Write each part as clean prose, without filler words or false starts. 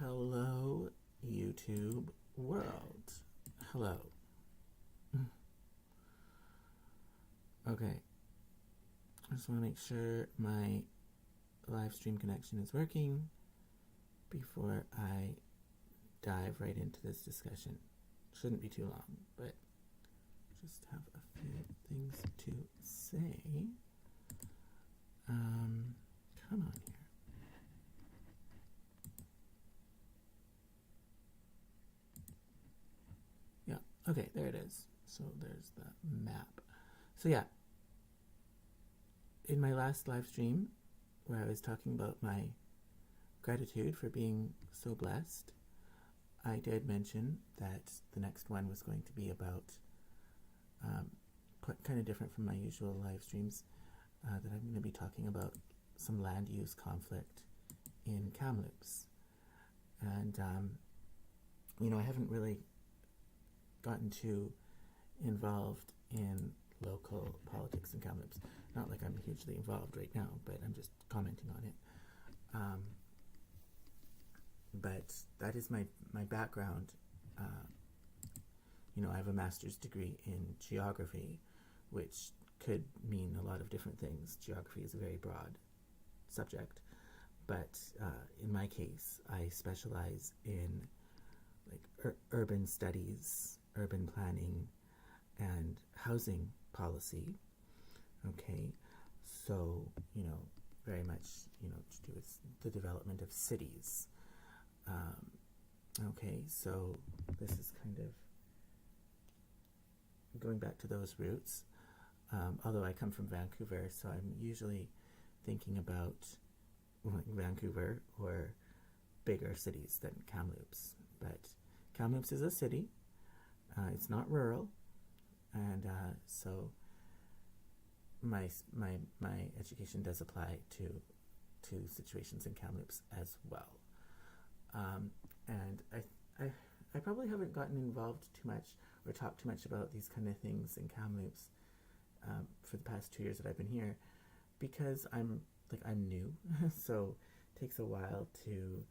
Hello, YouTube world. Hello. Okay, I just want to make sure my live stream connection is working before I dive right into this discussion. Shouldn't be too long, but just have a few things to say. Come on here. Yeah, okay, there it is. So there's the map. So yeah, in my last live stream where I was talking about my gratitude for being so blessed, I did mention that the next one was going to be about kind of different from my usual live streams, that I'm going to be talking about some land use conflict in Kamloops. And, I haven't really gotten too involved in local politics in Kamloops. Not like I'm hugely involved right now, but I'm just commenting on it. But that is my background. I have a master's degree in geography, which could mean a lot of different things. Geography is a very broad subject, but in my case, I specialize in urban studies, urban planning, and housing policy. Okay, so very much to do with the development of cities. Okay, so this is kind of going back to those roots. Although I come from Vancouver, so I'm usually thinking about Vancouver or bigger cities than Kamloops. But Kamloops is a city. It's not rural, and so my education does apply to situations in Kamloops as well. And I probably haven't gotten involved too much or talked too much about these kind of things in Kamloops for the past 2 years that I've been here, because I'm new, so it takes a while to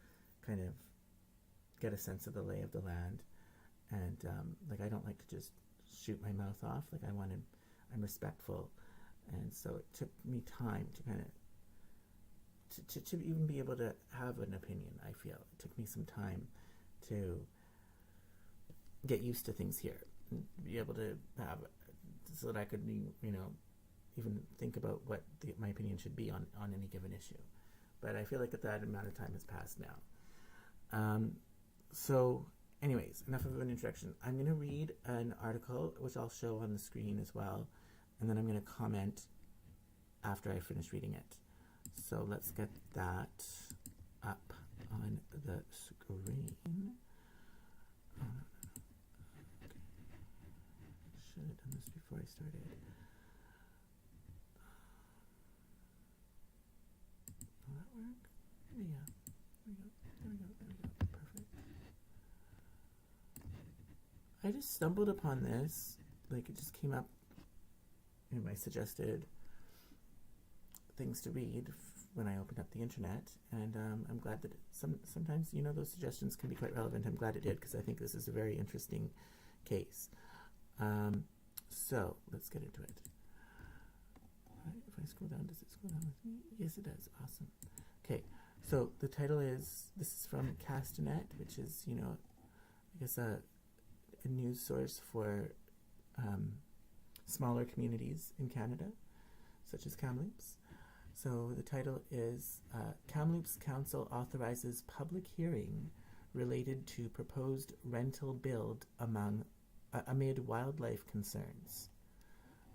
kind of get a sense of the lay of the land, and I don't like to just shoot my mouth off. I'm respectful, and so it took me time to kind of to even be able to have an opinion. I feel it took me some time to get used to things here and be able to have, so that I could even think about what my opinion should be on any given issue. But I feel like that amount of time has passed now. So anyways, enough of an introduction. I'm going to read an article, which I'll show on the screen as well, and then I'm going to comment after I finish reading it. So let's get that up on the screen. Oh, no. Okay. Should have done this before I started. Will that work? Yeah. There we go. Perfect. I just stumbled upon this. It just came up in my suggested things to read when I opened up the internet, and I'm glad that sometimes those suggestions can be quite relevant. I'm glad it did, because I think this is a very interesting case. So let's get into it. If I scroll down, does it scroll down with me? Yes, it does. Awesome. Okay, so the title is, this is from Castanet, which is I guess a news source for smaller communities in Canada, such as Kamloops. So the title is Kamloops Council authorizes public hearing related to proposed rental build amid wildlife concerns.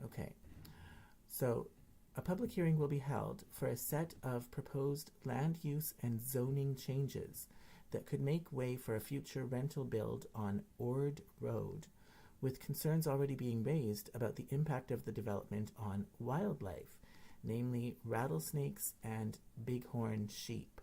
Okay, so a public hearing will be held for a set of proposed land use and zoning changes that could make way for a future rental build on Ord Road, with concerns already being raised about the impact of the development on wildlife, namely rattlesnakes and bighorn sheep.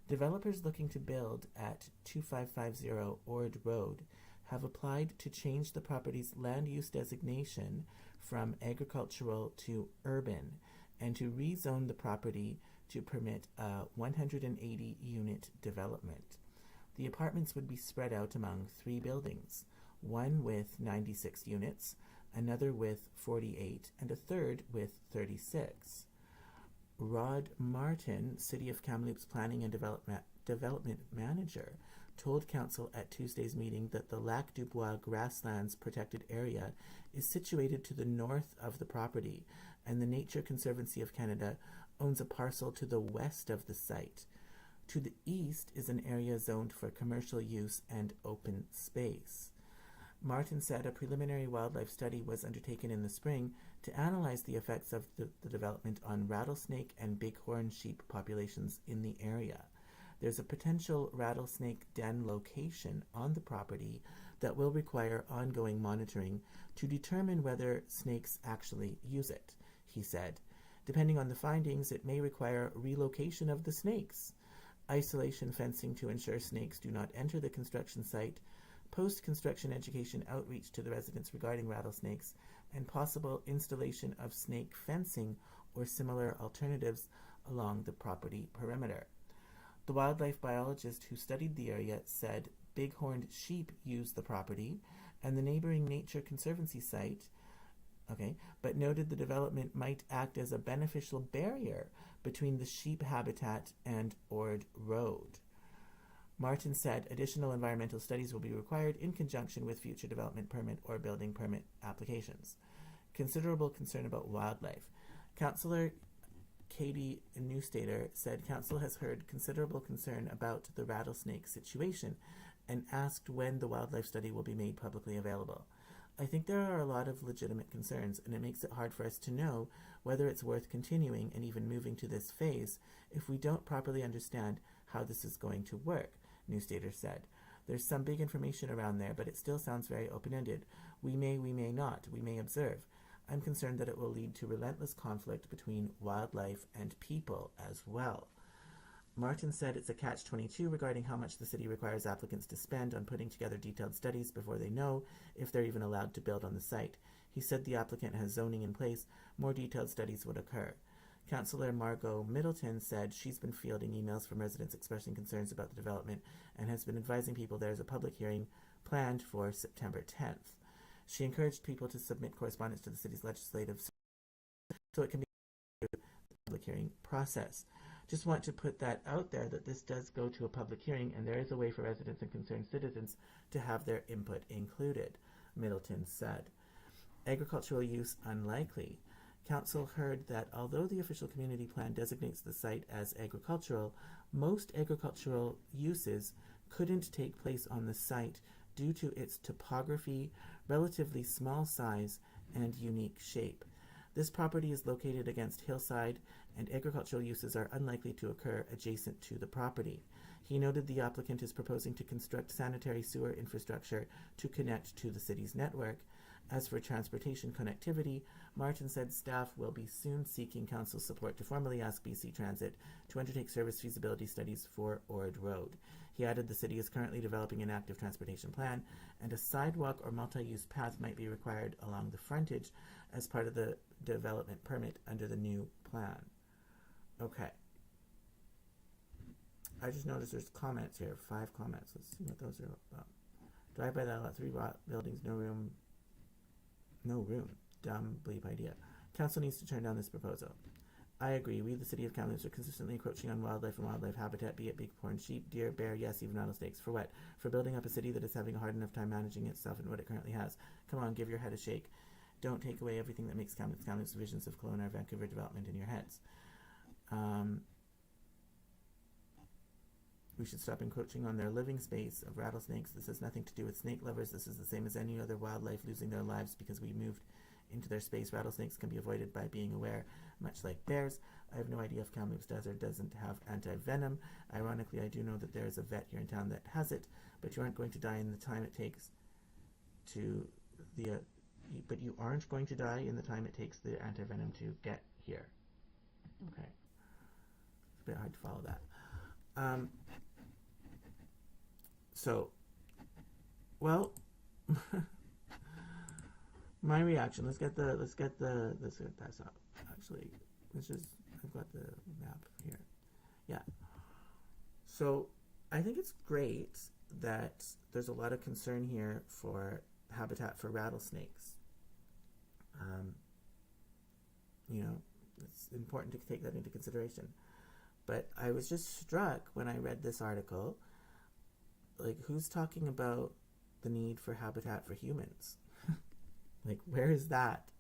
Developers looking to build at 2550 Ord Road have applied to change the property's land use designation from agricultural to urban, and to rezone the property to permit a 180-unit development. The apartments would be spread out among 3 buildings, one with 96 units, another with 48, and a third with 36. Rod Martin, City of Kamloops Planning and Development Manager, told Council at Tuesday's meeting that the Lac du Bois grasslands protected area is situated to the north of the property, and the Nature Conservancy of Canada owns a parcel to the west of the site. To the east is an area zoned for commercial use and open space. Martin said a preliminary wildlife study was undertaken in the spring to analyze the effects of the development on rattlesnake and bighorn sheep populations in the area. There's a potential rattlesnake den location on the property that will require ongoing monitoring to determine whether snakes actually use it, he said. Depending on the findings, it may require relocation of the snakes, isolation fencing to ensure snakes do not enter the construction site, post-construction education outreach to the residents regarding rattlesnakes, and possible installation of snake fencing or similar alternatives along the property perimeter. The wildlife biologist who studied the area said bighorned sheep use the property and the neighboring Nature Conservancy site, but noted the development might act as a beneficial barrier between the sheep habitat and Ord Road. Martin said additional environmental studies will be required in conjunction with future development permit or building permit applications. Considerable concern about wildlife. Councillor Katie Newstater said Council has heard considerable concern about the rattlesnake situation and asked when the wildlife study will be made publicly available. I think there are a lot of legitimate concerns, and it makes it hard for us to know whether it's worth continuing and even moving to this phase if we don't properly understand how this is going to work, Newstater said. There's some big information around there, but it still sounds very open-ended. We may not. We may observe. I'm concerned that it will lead to relentless conflict between wildlife and people as well. Martin said it's a catch-22 regarding how much the city requires applicants to spend on putting together detailed studies before they know if they're even allowed to build on the site. He said the applicant has zoning in place. More detailed studies would occur. Councillor Margot Middleton said she's been fielding emails from residents expressing concerns about the development and has been advising people there's a public hearing planned for September 10th. She encouraged people to submit correspondence to the city's legislative so it can be the public hearing process. Just want to put that out there that this does go to a public hearing and there is a way for residents and concerned citizens to have their input included, Middleton said. Agricultural use unlikely. Council heard that although the official community plan designates the site as agricultural, most agricultural uses couldn't take place on the site due to its topography, relatively small size, and unique shape. This property is located against hillside, and agricultural uses are unlikely to occur adjacent to the property. He noted the applicant is proposing to construct sanitary sewer infrastructure to connect to the city's network. As for transportation connectivity, Martin said staff will be soon seeking council support to formally ask BC Transit to undertake service feasibility studies for Ord Road. He added the city is currently developing an active transportation plan, and a sidewalk or multi-use path might be required along the frontage as part of the development permit under the new plan. Okay. I just noticed there's comments here, 5 comments. Let's see what those are about. Drive by that lot, 3 buildings, no room. Dumb bleep idea. Council needs to turn down this proposal. I agree. We, the city of Kamloops, are consistently encroaching on wildlife and wildlife habitat, be it bighorn sheep, deer, bear, yes, even rattlesnakes. For what? For building up a city that is having a hard enough time managing itself and what it currently has. Come on, give your head a shake. Don't take away everything that makes Kamloops visions of Kelowna, Vancouver development in your heads. We should stop encroaching on their living space of rattlesnakes. This has nothing to do with snake lovers. This is the same as any other wildlife losing their lives because we moved into their space. Rattlesnakes can be avoided by being aware, much like bears. I have no idea if Kamloops does or doesn't have anti-venom. Ironically, I do know that there is a vet here in town that has it, but you aren't going to die in the time it takes to the... but you aren't going to die in the time it takes the anti-venom to get here. Okay. It's a bit hard to follow that. So, well, my reaction. Let's get that's up. Actually, I've got the map here. Yeah. So, I think it's great that there's a lot of concern here for habitat for rattlesnakes. Um, you know, it's important to take that into consideration. But I was just struck when I read this article, like, who's talking about the need for habitat for humans? Like, where is that?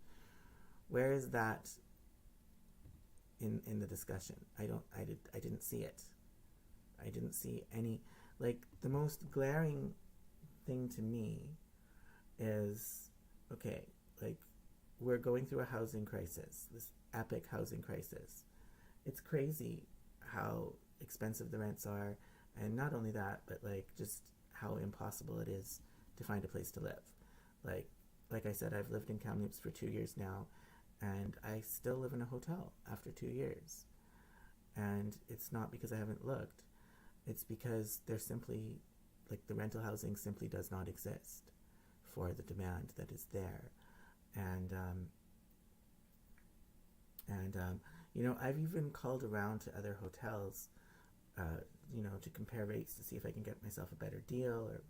Where is that in the discussion? I didn't see it. I didn't see any. Like, the most glaring thing to me is, okay, like, we're going through a housing crisis, this epic housing crisis. It's crazy how expensive the rents are, and not only that, but like just how impossible it is to find a place to live. Like like I said, I've lived in Kamloops for 2 years now, and I still live in a hotel after 2 years. And it's not because I haven't looked. It's because there's simply, like, the rental housing simply does not exist for the demand that is there. And I've even called around to other hotels, to compare rates to see if I can get myself a better deal or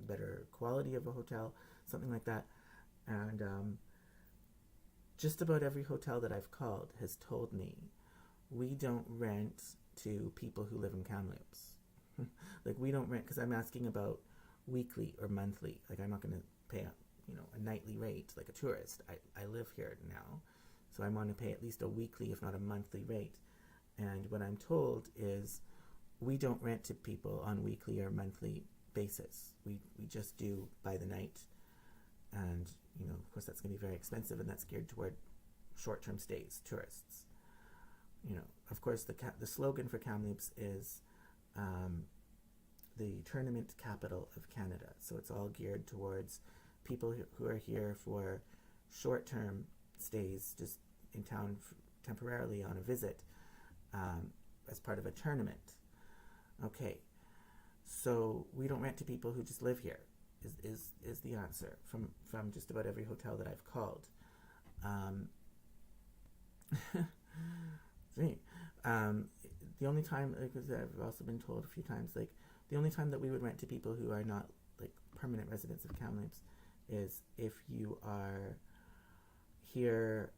better quality of a hotel, something like that. And just about every hotel that I've called has told me, we don't rent to people who live in Kamloops. Like, we don't rent, because I'm asking about weekly or monthly. Like, I'm not going to pay a nightly rate like a tourist. I live here now, so I want to pay at least a weekly, if not a monthly rate. And what I'm told is, we don't rent to people on weekly or monthly basis. We just do by the night. And, of course, that's going to be very expensive, and that's geared toward short-term stays, tourists. Of course, the slogan for Kamloops is the tournament capital of Canada. So it's all geared towards people who are here for short-term stays, just in town temporarily on a visit, as part of a tournament. Okay, so we don't rent to people who just live here, is the answer from just about every hotel that I've called. The only time, because I've also been told a few times, like, the only time that we would rent to people who are not, like, permanent residents of Kamloops is if you are here,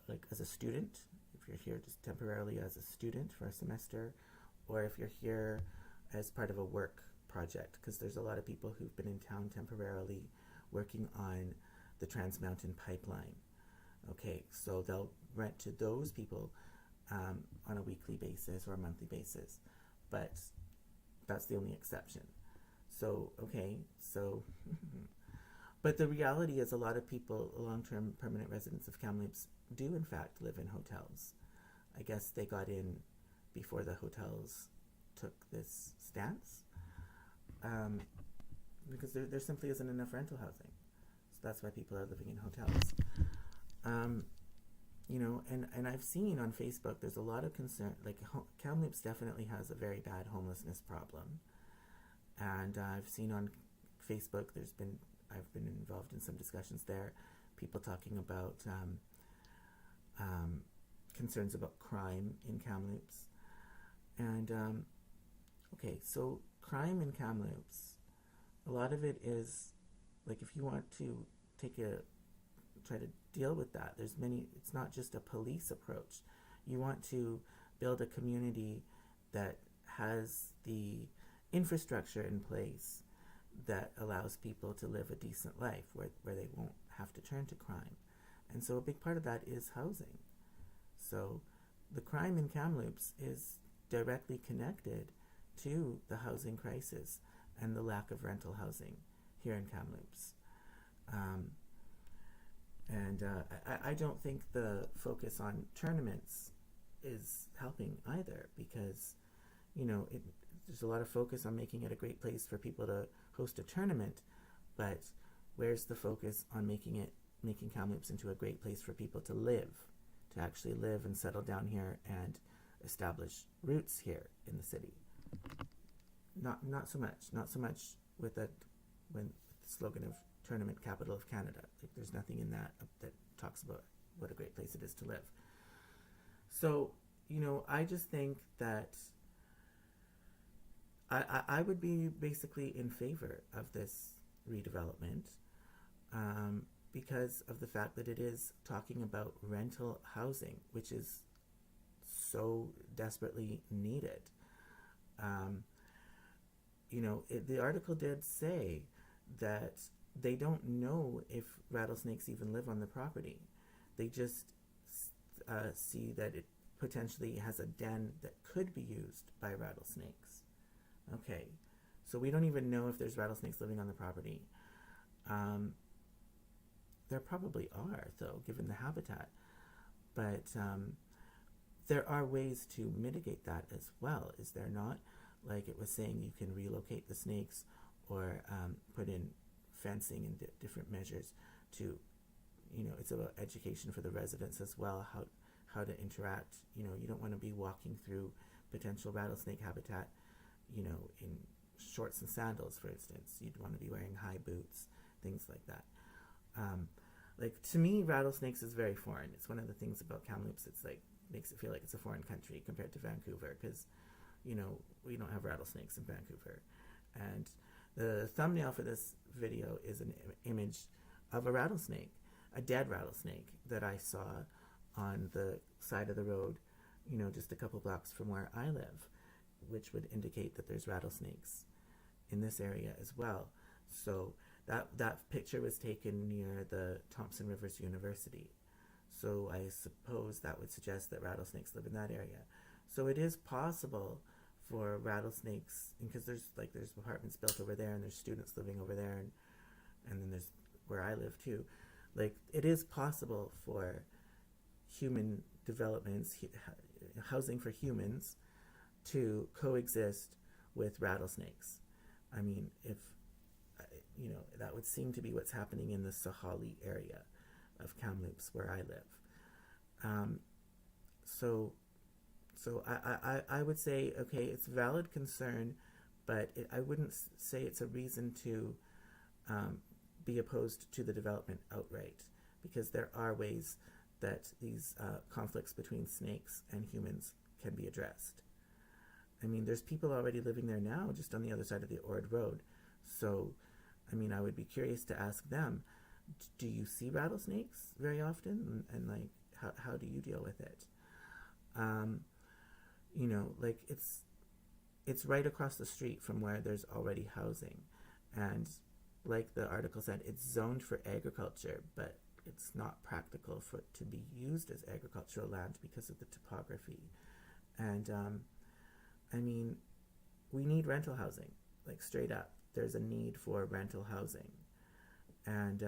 like, as a student, if you're here just temporarily as a student for a semester, or if you're here as part of a work project, because there's a lot of people who've been in town temporarily working on the Trans Mountain Pipeline. Okay, so they'll rent to those people on a weekly basis or a monthly basis, but that's the only exception. So, okay, so, but the reality is, a lot of people, long-term permanent residents of Kamloops, do in fact live in hotels. I guess they got in before the hotels took this stance, because there simply isn't enough rental housing. So that's why people are living in hotels. And I've seen on Facebook, there's a lot of concern, like, Kamloops definitely has a very bad homelessness problem. And I've seen on Facebook, I've been involved in some discussions there, people talking about concerns about crime in Kamloops. And, okay, so crime in Kamloops, a lot of it is, like, if you want to try to deal with that, it's not just a police approach. You want to build a community that has the infrastructure in place that allows people to live a decent life where they won't have to turn to crime. And so a big part of that is housing. So the crime in Kamloops is directly connected to the housing crisis and the lack of rental housing here in Kamloops. I don't think the focus on tournaments is helping either, because, there's a lot of focus on making it a great place for people to host a tournament, but where's the focus on making Kamloops into a great place for people to actually live and settle down here and establish roots here in the city? Not so much with the slogan of tournament capital of Canada. Like, there's nothing in that talks about what a great place it is to live. So, I just think that I would be basically in favor of this redevelopment, um, because of the fact that it is talking about rental housing, which is so desperately needed. Um, the article did say that they don't know if rattlesnakes even live on the property. They just see that it potentially has a den that could be used by rattlesnakes. Okay, so we don't even know if there's rattlesnakes living on the property. Um, there probably are, though, given the habitat. But there are ways to mitigate that as well, is there not? Like it was saying, you can relocate the snakes or put in fencing and different measures to, it's about education for the residents as well, how to interact. You don't want to be walking through potential rattlesnake habitat, in shorts and sandals, for instance. You'd want to be wearing high boots, things like that. Um, like to me, rattlesnakes is very foreign. It's one of the things about Kamloops. It's like makes it feel like it's a foreign country compared to Vancouver, because we don't have rattlesnakes in Vancouver. And the thumbnail for this video is an image of a rattlesnake, a dead rattlesnake that I saw on the side of the road, just a couple blocks from where I live, which would indicate that there's rattlesnakes in this area as well. So that picture was taken near the Thompson Rivers University. So I suppose that would suggest that rattlesnakes live in that area. So it is possible for rattlesnakes, because there's apartments built over there, and there's students living over there, and then there's where I live too. Like it is possible for human developments, housing for humans, to coexist with rattlesnakes. I mean, if that would seem to be what's happening in the Sahali area of Kamloops, where I live. Um, so, I would say, okay, it's a valid concern, but I wouldn't say it's a reason to be opposed to the development outright, because there are ways that these conflicts between snakes and humans can be addressed. I mean, there's people already living there now, just on the other side of the Ord Road. So, I mean, I would be curious to ask them, do you see rattlesnakes very often? And like, how do you deal with it? Like it's right across the street from where there's already housing. And like the article said, it's zoned for agriculture, but it's not practical for it to be used as agricultural land because of the topography. And I mean, we need rental housing, like straight up. There's a need for rental housing. And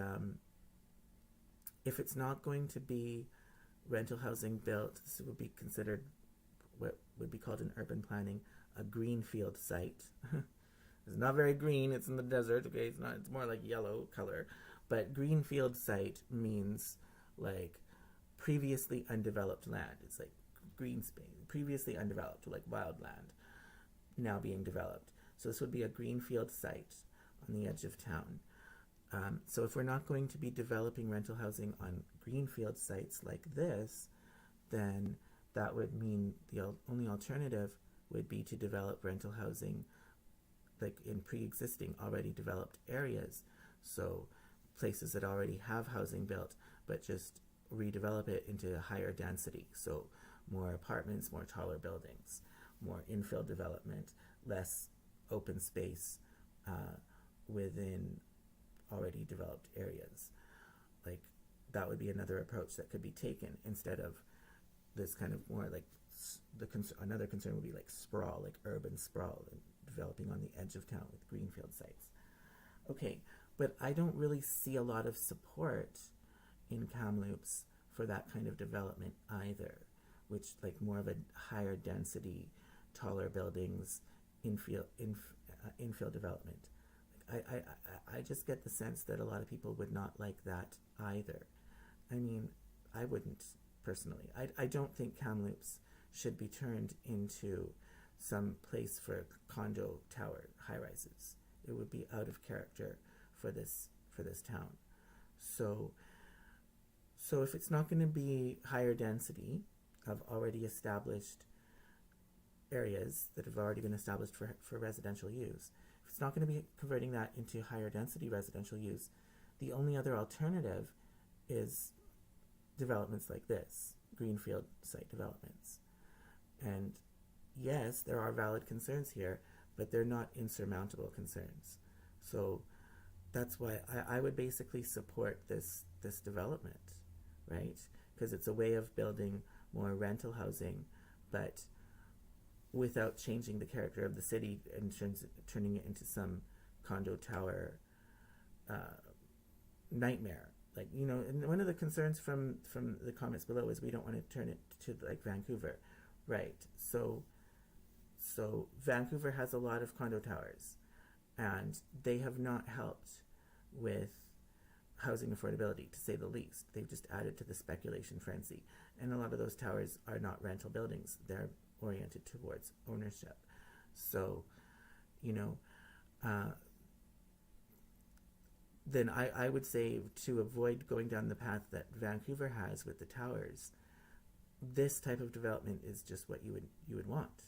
if it's not going to be rental housing built, this would be considered what would be called in urban planning a greenfield site. It's not very green, it's in the desert, okay? It's more like yellow color. But greenfield site means like previously undeveloped land. It's like green space, previously undeveloped, like wild land, now being developed. So this would be a greenfield site on the edge of town. So if we're not going to be developing rental housing on greenfield sites like this, then that would mean the only alternative would be to develop rental housing like in pre-existing, already developed areas. So places that already have housing built, but just redevelop it into a higher density. So more apartments, more taller buildings, more infill development, less open space within already developed areas. Like that would be another approach that could be taken instead of this kind of more like another concern would be like sprawl, like urban sprawl, and developing on the edge of town with greenfield sites. Okay, but I don't really see a lot of support in Kamloops for that kind of development either, which like more of a higher density, taller buildings, infill development. I just get the sense that a lot of people would not like that either. I mean, I wouldn't personally. I don't think Kamloops should be turned into some place for condo tower high rises. It would be out of character for this town. So if it's not going to be higher density of already established areas that have already been established for residential use. If it's not going to be converting that into higher density residential use, the only other alternative is developments like this, greenfield site developments. And yes, there are valid concerns here, but they're not insurmountable concerns. So that's why I would basically support this development, right? Because it's a way of building more rental housing, but without changing the character of the city and turning it into some condo tower nightmare. Like, you know, and one of the concerns from the comments below is we don't want to turn it to like Vancouver, right? So Vancouver has a lot of condo towers, and they have not helped with housing affordability, to say the least. They've just added to the speculation frenzy, and a lot of those towers are not rental buildings. They're oriented towards ownership. So, you know, then I would say, to avoid going down the path that Vancouver has with the towers, this type of development is just what you would want,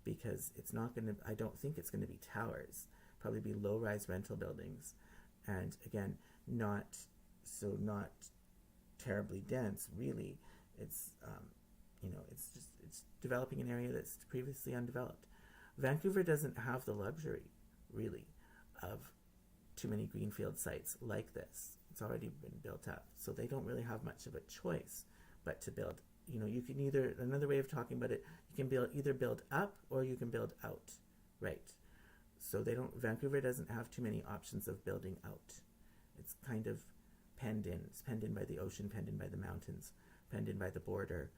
because it's not going to, I don't think it's going to be towers, probably be low-rise rental buildings, and again, not terribly dense, really. It's you know, it's developing an area that's previously undeveloped. Vancouver doesn't have the luxury, really, of too many greenfield sites like this. It's already been built up, so they don't really have much of a choice but to build. You know, you can either, another way of talking about it, you can either build up or you can build out, right? So Vancouver doesn't have too many options of building out. It's kind of penned in. It's penned in by the ocean, penned in by the mountains, penned in by the border.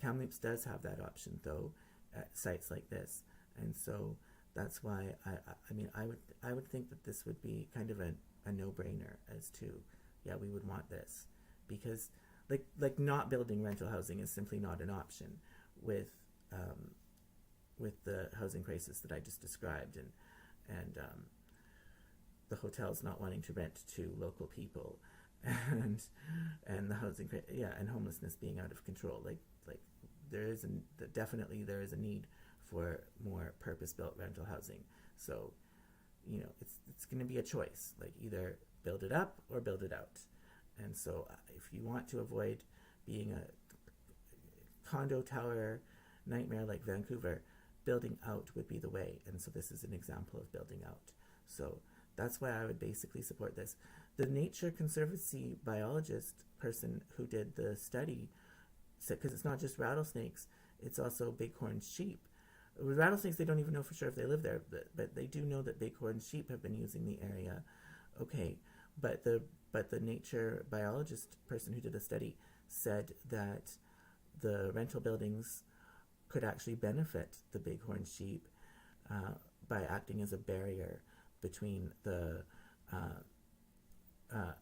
Kamloops does have that option, though, at sites like this, and so that's why I would think that this would be kind of a no-brainer as to, yeah, we would want this, because like not building rental housing is simply not an option with the housing crisis that I just described, and the hotels not wanting to rent to local people, and the housing and homelessness being out of control. Like definitely there is a need for more purpose-built rental housing. So, you know, it's going to be a choice, like either build it up or build it out. And so if you want to avoid being a condo tower nightmare like Vancouver, building out would be the way. And so this is an example of building out. So that's why I would basically support this. The Nature Conservancy biologist person who did the study said, because it's not just rattlesnakes, it's also bighorn sheep. With rattlesnakes, they don't even know for sure if they live there, but they do know that bighorn sheep have been using the area. Okay, but the nature biologist person who did the study said that the rental buildings could actually benefit the bighorn sheep by acting as a barrier between the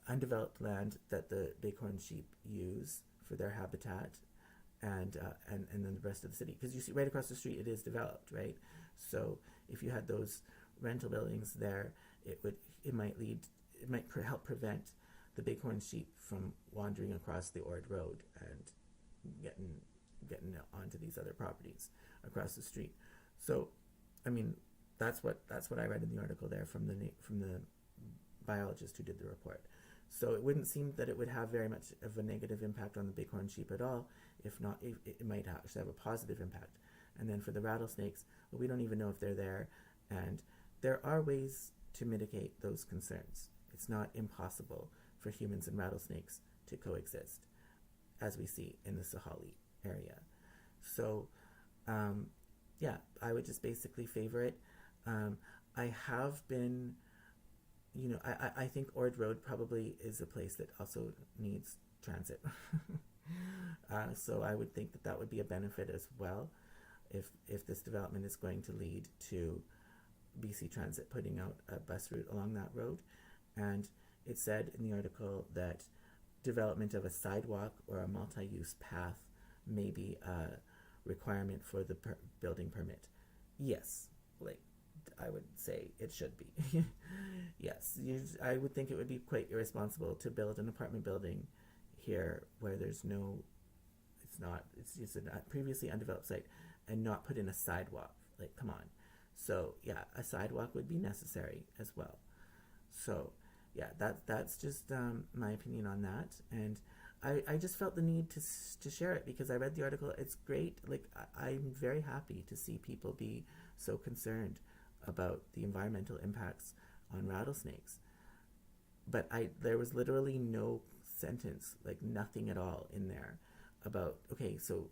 undeveloped land that the bighorn sheep use for their habitat and then the rest of the city. Because you see right across the street it is developed, right? So if you had those rental buildings there, it might help prevent the bighorn sheep from wandering across the Ord Road and getting onto these other properties across the street. So, I mean, that's what I read in the article there from the biologist who did the report. So it wouldn't seem that it would have very much of a negative impact on the bighorn sheep at all. If not, it might actually have a positive impact. And then for the rattlesnakes, well, we don't even know if they're there, and there are ways to mitigate those concerns. It's not impossible for humans and rattlesnakes to coexist, as we see in the Sahali area. So, yeah, I would just basically favor it. I have been, you know, I think Ord Road probably is a place that also needs transit. So I would think that would be a benefit as well, if this development is going to lead to BC Transit putting out a bus route along that road. And it said in the article that development of a sidewalk or a multi-use path may be a requirement for the building permit. Yes, like I would say it should be. Yes, I would think it would be quite irresponsible to build an apartment building here where there's It's not. It's just a previously undeveloped site, and not put in a sidewalk. Like, come on. So yeah, a sidewalk would be necessary as well. So yeah, that's just my opinion on that, and I just felt the need to share it because I read the article. It's great. Like, I'm very happy to see people be so concerned about the environmental impacts on rattlesnakes. But there was literally no sentence, like nothing at all in there about, okay, so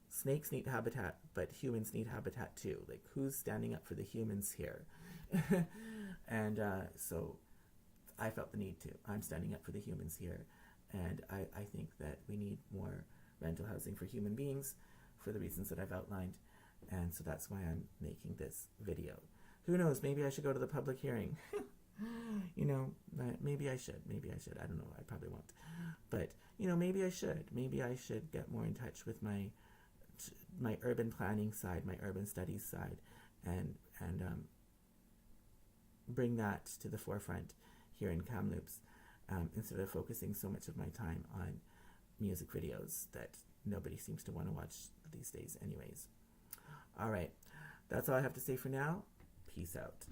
snakes need habitat, but humans need habitat too. Like, who's standing up for the humans here? And so I felt the need to. I'm standing up for the humans here. And I think that we need more rental housing for human beings for the reasons that I've outlined. And so that's why I'm making this video. Who knows? Maybe I should go to the public hearing. You know, maybe I should. Maybe I should. I don't know. I probably won't. But, you know, maybe I should. Maybe I should get more in touch with my urban planning side, my urban studies side, and bring that to the forefront here in Kamloops, instead of focusing so much of my time on music videos that nobody seems to want to watch these days anyways. All right. That's all I have to say for now. Peace out.